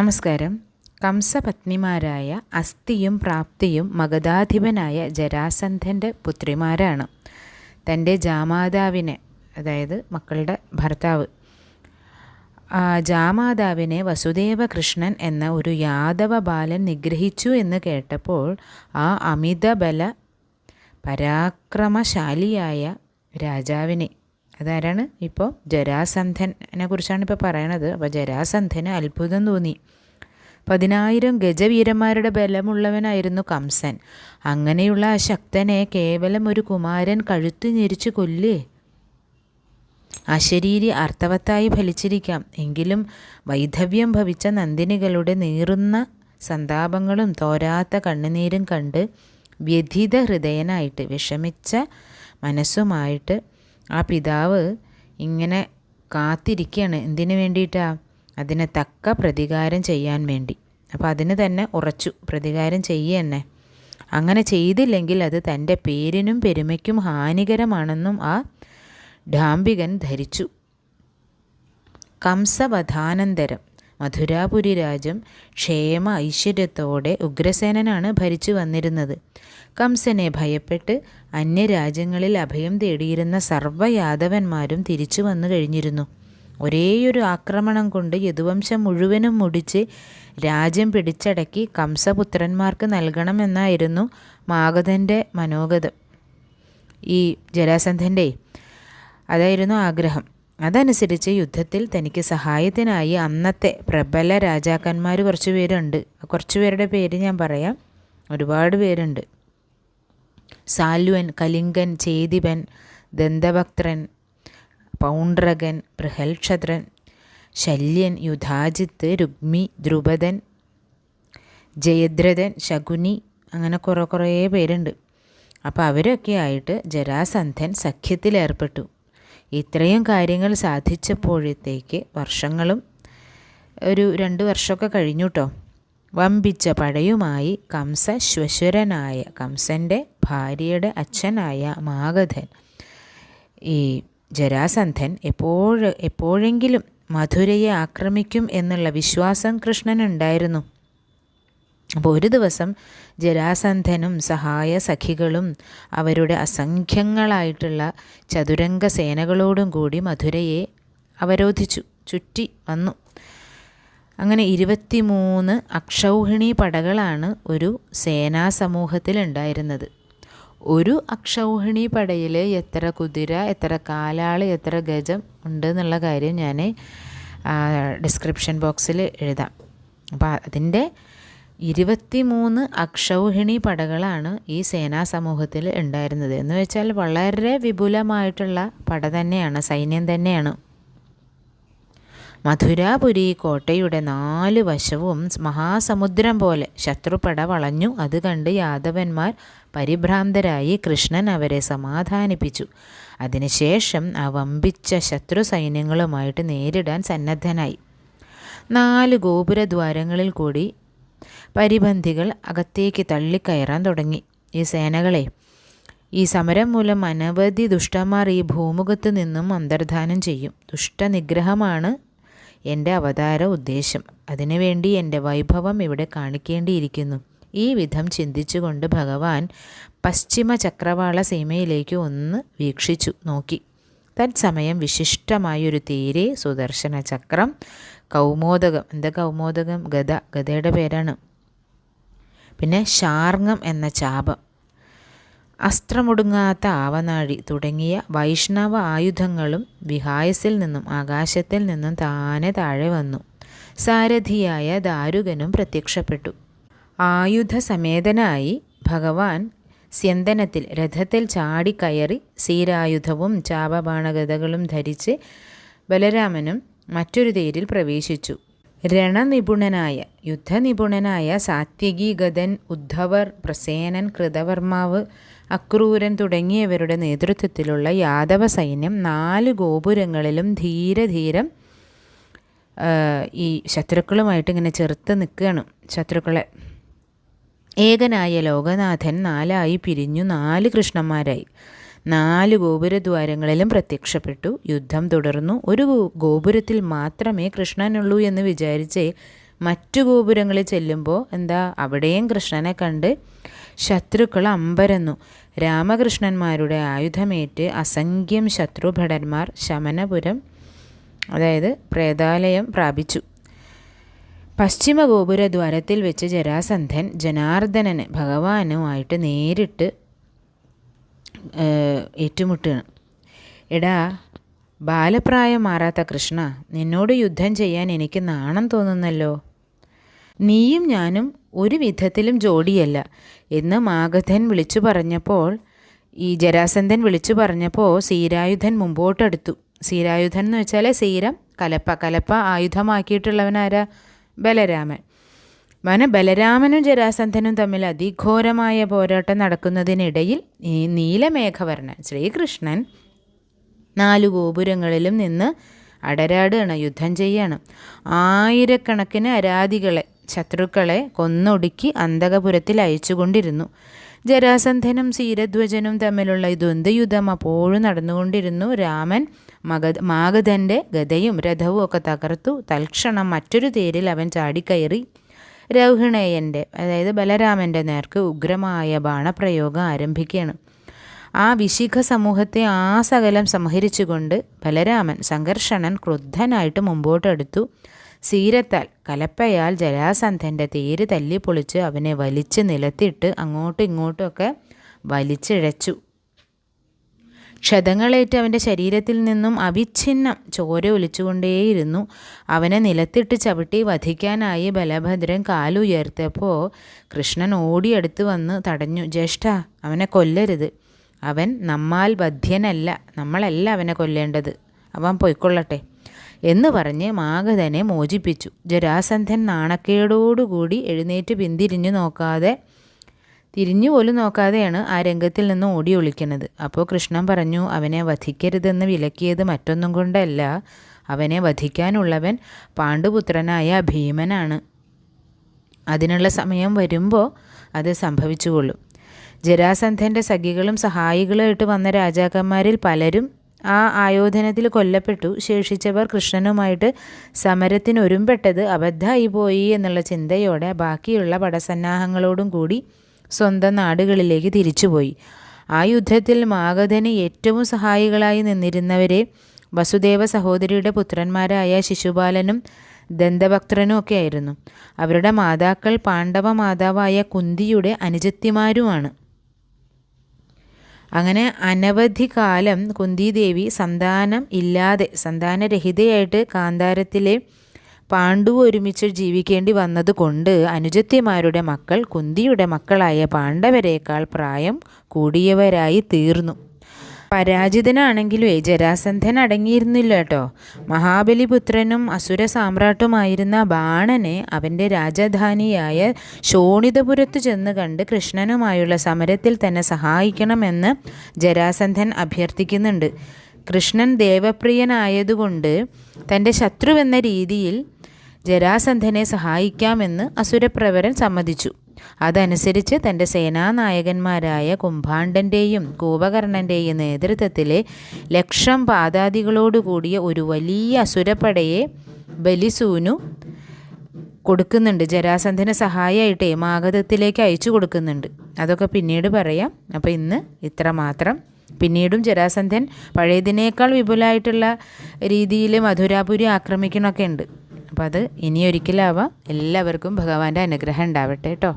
നമസ്കാരം. കംസപത്നിമാരായ അസ്ഥിയും പ്രാപ്തിയും മഗധാധിപനായ ജരാസന്ധൻ്റെ പുത്രിമാരാണ്. തൻ്റെ ജാമാതാവിനെ, അതായത് മക്കളുടെ ഭർത്താവ്, ജാമാതാവിനെ വസുദേവകൃഷ്ണൻ എന്ന ഒരു യാദവ ബാലൻ നിഗ്രഹിച്ചു എന്ന് കേട്ടപ്പോൾ ആ അമിതബല പരാക്രമശാലിയായ രാജാവിനെ, അതാരാണ് ഇപ്പോൾ ജരാസന്ധനെ കുറിച്ചാണ് ഇപ്പോൾ പറയണത്. അപ്പോൾ ജരാസന്ധന് അത്ഭുതം തോന്നി. 10,000 ഗജവീരന്മാരുടെ ബലമുള്ളവനായിരുന്നു കംസൻ. അങ്ങനെയുള്ള ആ ശക്തനെ കേവലം ഒരു കുമാരൻ കഴുത്ത് ഞെരിച്ച് കൊല്ലേ? അശരീരി അർത്ഥവത്തായി ഫലിച്ചിരിക്കാം. എങ്കിലും വൈധവ്യം ഭവിച്ച നന്ദിനികളുടെ നീറുന്ന സന്താപങ്ങളും തോരാത്ത കണ്ണുനീരും കണ്ട് വ്യഥിത ഹൃദയനായിട്ട് വിഷമിച്ച മനസ്സുമായിട്ട് ആ പിതാവ് ഇങ്ങനെ കാത്തിരിക്കുകയാണ്. എന്തിനു വേണ്ടിയിട്ടാണ്? അതിന് തക്ക പ്രതികാരം ചെയ്യാൻ വേണ്ടി. അപ്പോൾ അതിന് തന്നെ ഉറച്ചു, പ്രതികാരം ചെയ്യുക. അങ്ങനെ ചെയ്തില്ലെങ്കിൽ അത് തൻ്റെ പേരിനും പെരുമയ്ക്കും ഹാനികരമാണെന്നും ആ ഡാംബികൻ ധരിച്ചു. കംസവധാനന്തരം മധുരാപുരി രാജ്യം ക്ഷേമ ഐശ്വര്യത്തോടെ ഉഗ്രസേനനാണ് ഭരിച്ചു വന്നിരുന്നത്. കംസനെ ഭയപ്പെട്ട് അന്യരാജ്യങ്ങളിൽ അഭയം തേടിയിരുന്ന സർവ്വയാദവന്മാരും തിരിച്ചു വന്നു കഴിഞ്ഞിരുന്നു. ഒരേയൊരു ആക്രമണം കൊണ്ട് യദുവംശം മുഴുവനും മുടിച്ച് രാജ്യം പിടിച്ചടക്കി കംസപുത്രന്മാർക്ക് നൽകണമെന്നായിരുന്നു മാഗധൻ്റെ മനോഗതം. ഈ ജരാസന്ധൻ്റെ അതായിരുന്നു ആഗ്രഹം. അതനുസരിച്ച് യുദ്ധത്തിൽ തനിക്ക് സഹായത്തിനായി അന്നത്തെ പ്രബല രാജാക്കന്മാർ കുറച്ച് പേരുണ്ട്. കുറച്ച് പേരുടെ പേര് ഞാൻ പറയാം. ഒരുപാട് പേരുണ്ട്. സാല്വൻ, കലിംഗൻ, ചേദിപൻ, ദന്തവക്ത്രൻ, പൗണ്ഡ്രകൻ, ബൃഹൽക്ഷത്രൻ, ശല്യൻ, യുധാജിത്ത്, രുഗ്മി, ദ്രുപദൻ, ജയദ്രഥൻ, ശകുനി, അങ്ങനെ കുറേ പേരുണ്ട്. അപ്പോൾ അവരൊക്കെ ആയിട്ട് ജരാസന്ധൻ സഖ്യത്തിലേർപ്പെട്ടു. ഇത്രയും കാര്യങ്ങൾ സാധിച്ചപ്പോഴത്തേക്ക് വർഷങ്ങളും ഒരു 2 വർഷമൊക്കെ കഴിഞ്ഞു കേട്ടോ. വമ്പിച്ച പടയുമായി കംസശ്വശുരനായ കംസൻ്റെ ഭാര്യയുടെ അച്ഛനായ മാഗധൻ, ഈ ജരാസന്ധൻ എപ്പോഴെങ്കിലും മധുരയെ ആക്രമിക്കും എന്നുള്ള വിശ്വാസം കൃഷ്ണനുണ്ടായിരുന്നു. അപ്പോൾ ഒരു ദിവസം ജരാസന്ധനും സഹായ സഖികളും അവരുടെ അസംഖ്യങ്ങളായിട്ടുള്ള ചതുരംഗ സേനകളോടും കൂടി മധുരയെ അവരോധിച്ചു, ചുറ്റി വന്നു. അങ്ങനെ 23 അക്ഷൗഹിണി പടകളാണ് ഒരു സേനാസമൂഹത്തിൽ ഉണ്ടായിരുന്നത്. ഒരു അക്ഷൗഹിണി പടയിൽ എത്ര കുതിര, എത്ര കാലാൾ, എത്ര ഗജം ഉണ്ട് എന്നുള്ള കാര്യം ഞാൻ ഡിസ്ക്രിപ്ഷൻ ബോക്സിൽ എഴുതാം. അപ്പോൾ അതിൻ്റെ 23 അക്ഷൗഹിണി പടകളാണ് ഈ സേനാസമൂഹത്തിൽ ഉണ്ടായിരുന്നത്. എന്ന് വെച്ചാൽ വളരെ വിപുലമായിട്ടുള്ള പട തന്നെയാണ്, സൈന്യം തന്നെയാണ്. മധുരാപുരി കോട്ടയുടെ 4 വശവും മഹാസമുദ്രം പോലെ ശത്രുപട വളഞ്ഞു. അത് കണ്ട് യാദവന്മാർ പരിഭ്രാന്തരായി. കൃഷ്ണൻ അവരെ സമാധാനിപ്പിച്ചു. അതിനുശേഷം ആ വമ്പിച്ച ശത്രു സൈന്യങ്ങളുമായിട്ട് നേരിടാൻ സന്നദ്ധനായി. 4 ഗോപുരദ്വാരങ്ങളിൽ കൂടി പരിബന്ധികൾ അകത്തേക്ക് തള്ളിക്കയറാൻ തുടങ്ങി. ഈ സേനകളെ, ഈ സമരം മൂലം അനവധി ദുഷ്ടന്മാർ ഈ ഭൂമുഖത്ത് നിന്നും അന്തർധാനം ചെയ്യും. ദുഷ്ടനിഗ്രഹമാണ് എൻ്റെ അവതാര ഉദ്ദേശം. അതിനുവേണ്ടി എൻ്റെ വൈഭവം ഇവിടെ കാണിക്കേണ്ടിയിരിക്കുന്നു. ഈ വിധം ചിന്തിച്ചുകൊണ്ട് ഭഗവാൻ പശ്ചിമ ചക്രവാള സീമയിലേക്ക് ഒന്ന് വീക്ഷിച്ചു നോക്കി. തത്സമയം വിശിഷ്ടമായൊരു തേര്, സുദർശന ചക്രം, കൗമോദകം, എന്താ കൗമോദകം? ഗദ, ഗദയുടെ പേരാണ്. പിന്നെ ശാർങ്ങം എന്ന ചാപം, അസ്ത്രമൊടുങ്ങാത്ത ആവനാഴി തുടങ്ങിയ വൈഷ്ണവ ആയുധങ്ങളും വിഹായസിൽ നിന്നും ആകാശത്തിൽ നിന്നും താഴെ വന്നു. സാരഥിയായ ദാരുകനും പ്രത്യക്ഷപ്പെട്ടു. ആയുധസമേതനായി ഭഗവാൻ സ്യന്തനത്തിൽ രഥത്തിൽ ചാടിക്കയറി സീരായുധവും ചാപബാണഗതകളും ധരിച്ച് ബലരാമനും മറ്റൊരു തേരിൽ പ്രവേശിച്ചു. രണനിപുണനായ യുദ്ധനിപുണനായ സാത്യകി, ഗദൻ, ഉദ്ധവർ, പ്രസേനൻ, കൃതവർമാവ്, അക്രൂരൻ തുടങ്ങിയവരുടെ നേതൃത്വത്തിലുള്ള യാദവ സൈന്യം 4 ഗോപുരങ്ങളിലും ധീരം ഈ ശത്രുക്കളുമായിട്ട് ഇങ്ങനെ ചെറുത്ത് നിൽക്കുകയാണ്. ശത്രുക്കളെ ഏകനായ ലോകനാഥൻ 4 പിരിഞ്ഞു 4 കൃഷ്ണന്മാരായി. 4 ഗോപുരദ്വാരങ്ങളിലും പ്രത്യക്ഷപ്പെട്ടു. യുദ്ധം തുടർന്നു. ഒരു ഗോപുരത്തിൽ മാത്രമേ കൃഷ്ണനുള്ളൂ എന്ന് വിചാരിച്ച് മറ്റു ഗോപുരങ്ങളിൽ ചെല്ലുമ്പോൾ എന്താ അവിടെയും കൃഷ്ണനെ കണ്ട് ശത്രുക്കൾ അമ്പരന്നു. രാമകൃഷ്ണന്മാരുടെ ആയുധമേറ്റ് അസംഖ്യം ശത്രുഭടന്മാർ ശമനപുരം, അതായത് പ്രേതാലയം പ്രാപിച്ചു. പശ്ചിമ ഗോപുര ദ്വാരത്തിൽ വെച്ച് ജരാസന്ധൻ ജനാർദ്ദനന് ഭഗവാനുമായിട്ട് നേരിട്ട് ഏറ്റുമുട്ടുകയാണ്. എടാ ബാലപ്രായം മാറാത്ത കൃഷ്ണ, നിന്നോട് യുദ്ധം ചെയ്യാൻ എനിക്ക് നാണം തോന്നുന്നല്ലോ. നീയും ഞാനും ഒരു വിധത്തിലും ജോഡിയല്ല എന്ന് മാഗധൻ വിളിച്ചു പറഞ്ഞപ്പോൾ, ഈ ജരാസന്ധൻ വിളിച്ചു പറഞ്ഞപ്പോൾ സീരായുധൻ മുമ്പോട്ടെടുത്തു. സീരായുധൻ എന്ന് വെച്ചാൽ സീരം കലപ്പ ആയുധമാക്കിയിട്ടുള്ളവനാരാ? ബലരാമൻ. ബലരാമനും ജരാസന്ധനും തമ്മിൽ അതിഘോരമായ പോരാട്ടം നടക്കുന്നതിനിടയിൽ ഈ നീലമേഘവർണ്ണൻ ശ്രീകൃഷ്ണൻ 4 ഗോപുരങ്ങളിലും നിന്ന് അടരാടുകയാണ്, യുദ്ധം ചെയ്യാണ്. ആയിരക്കണക്കിന് അരാധികളെ, ശത്രുക്കളെ കൊന്നൊടുക്കി അന്തകപുരത്തിൽ അയച്ചുകൊണ്ടിരുന്നു. ജരാസന്ധനും സീരധ്വജനും തമ്മിലുള്ള ഈ ദ്വന്ദ്വയുദ്ധം അപ്പോഴും നടന്നുകൊണ്ടിരുന്നു. രാമൻ മാഗധൻ്റെ ഗദയും രഥവും ഒക്കെ തകർത്തു. തൽക്ഷണം മറ്റൊരു തേരിൽ അവൻ ചാടിക്കയറി രൗഹിണേയൻ്റെ, അതായത് ബലരാമൻ്റെ നേർക്ക് ഉഗ്രമായ ബാണപ്രയോഗം ആരംഭിക്കുകയാണ്. ആ വിശിഖ സമൂഹത്തെ സകലം സംഹരിച്ചുകൊണ്ട് ബലരാമൻ സംഘർഷണൻ ക്രുദ്ധനായിട്ട് മുമ്പോട്ടെടുത്തു. സീരത്താൽ കലപ്പയാൽ ജരാസന്ധൻ്റെ തേര് തല്ലിപ്പൊളിച്ച് അവനെ വലിച്ച് നിലത്തിട്ട് അങ്ങോട്ടും ഇങ്ങോട്ടുമൊക്കെ വലിച്ചിഴച്ചു. ക്ഷതങ്ങളേറ്റ് അവൻ്റെ ശരീരത്തിൽ നിന്നും അവിഛിന്നം ചോര ഒലിച്ചുകൊണ്ടേയിരുന്നു. അവനെ നിലത്തിട്ട് ചവിട്ടി വധിക്കാനായി ബലഭദ്രൻ കാലുയർത്തിയപ്പോൾ കൃഷ്ണൻ ഓടിയെടുത്ത് വന്ന് തടഞ്ഞു. ജ്യേഷ്ഠ, അവനെ കൊല്ലരുത്. അവൻ നമ്മാൽ ബദ്ധ്യനല്ല, നമ്മളല്ല അവനെ കൊല്ലേണ്ടത്, അവൻ പൊയ്ക്കൊള്ളട്ടെ എന്ന് പറഞ്ഞ് മാഗധനെ മോചിപ്പിച്ചു. ജരാസന്ധൻ നാണക്കേടോടുകൂടി എഴുന്നേറ്റ് തിരിഞ്ഞു പോലും നോക്കാതെയാണ് ആ രംഗത്തിൽ നിന്ന് ഓടി ഒളിക്കുന്നത്. അപ്പോൾ കൃഷ്ണൻ പറഞ്ഞു, അവനെ വധിക്കരുതെന്ന് വിലക്കിയത് മറ്റൊന്നും കൊണ്ടല്ല, അവനെ വധിക്കാനുള്ളവൻ പാണ്ഡുപുത്രനായ ഭീമനാണ്. അതിനുള്ള സമയം വരുമ്പോൾ അത് സംഭവിച്ചുകൊള്ളും. ജരാസന്ധൻ്റെ സഖികളും സഹായികളുമായിട്ട് വന്ന രാജാക്കന്മാരിൽ പലരും ആ ആയോധനത്തിൽ കൊല്ലപ്പെട്ടു. ശേഷിച്ചവർ കൃഷ്ണനുമായിട്ട് സമരത്തിനൊരുമ്പെട്ടത് അബദ്ധമായി പോയി എന്നുള്ള ചിന്തയോടെ ബാക്കിയുള്ള പടസന്നാഹങ്ങളോടും കൂടി സ്വന്തം നാടുകളിലേക്ക് തിരിച്ചുപോയി. ആ യുദ്ധത്തിൽ മാഗധന് ഏറ്റവും സഹായികളായി നിന്നിരുന്നവരെ വസുദേവ സഹോദരിയുടെ പുത്രന്മാരായ ശിശുപാലനും ദന്തഭക്തനും ഒക്കെ ആയിരുന്നു. അവരുടെ മാതാക്കൾ പാണ്ഡവ മാതാവായ കുന്തിയുടെ അനുജത്തിമാരുമാണ്. അങ്ങനെ അനവധി കാലം കുന്തിദേവി സന്താനരഹിതയായിട്ട് കാന്താരത്തിലെ പാണ്ഡു ഒരുമിച്ച് ജീവിക്കേണ്ടി വന്നതുകൊണ്ട് അനുജത്തിമാരുടെ മക്കൾ കുന്തിയുടെ മക്കളായ പാണ്ഡവരേക്കാൾ പ്രായം കൂടിയവരായി തീർന്നു. പരാജിതനാണെങ്കിലും ജരാസന്ധൻ അടങ്ങിയിരുന്നില്ല കേട്ടോ. മഹാബലിപുത്രനും അസുര സാമ്രാട്ടുമായിരുന്ന ബാണനെ അവൻ്റെ രാജധാനിയായ ശോണിതപുരത്ത് ചെന്ന് കണ്ട് കൃഷ്ണനുമായുള്ള സമരത്തിൽ തന്നെ സഹായിക്കണമെന്ന് ജരാസന്ധൻ അഭ്യർത്ഥിക്കുന്നുണ്ട്. കൃഷ്ണൻ ദേവപ്രിയനായതുകൊണ്ട് തൻ്റെ ശത്രുവെന്ന രീതിയിൽ ജരാസന്ധനെ സഹായിക്കാമെന്ന് അസുരപ്രവരൻ സമ്മതിച്ചു. അതനുസരിച്ച് തൻ്റെ സേനാനായകന്മാരായ കുംഭാണ്ഡൻ്റെയും കൂപകർണൻ്റെയും നേതൃത്വത്തിലെ 1,00,000 പാദാദികളോടുകൂടിയ ഒരു വലിയ അസുരപ്പടയെ ബലിസൂനു കൊടുക്കുന്നുണ്ട്. ജരാസന്ധന് സഹായമായിട്ട് മാഗധത്തിലേക്ക് അയച്ചു കൊടുക്കുന്നുണ്ട്. അതൊക്കെ പിന്നീട് പറയാം. അപ്പോൾ ഇന്ന് ഇത്ര മാത്രം. പിന്നീടും ജരാസന്ധൻ പഴയതിനേക്കാൾ വിപുലമായിട്ടുള്ള രീതിയിൽ മധുരാപുരി ആക്രമിക്കണമൊക്കെ ഉണ്ട്. അപ്പോൾ അത് ഇനിയൊരിക്കലാവാം. എല്ലാവർക്കും ഭഗവാന്റെ അനുഗ്രഹം ഉണ്ടാവട്ടെ കേട്ടോ.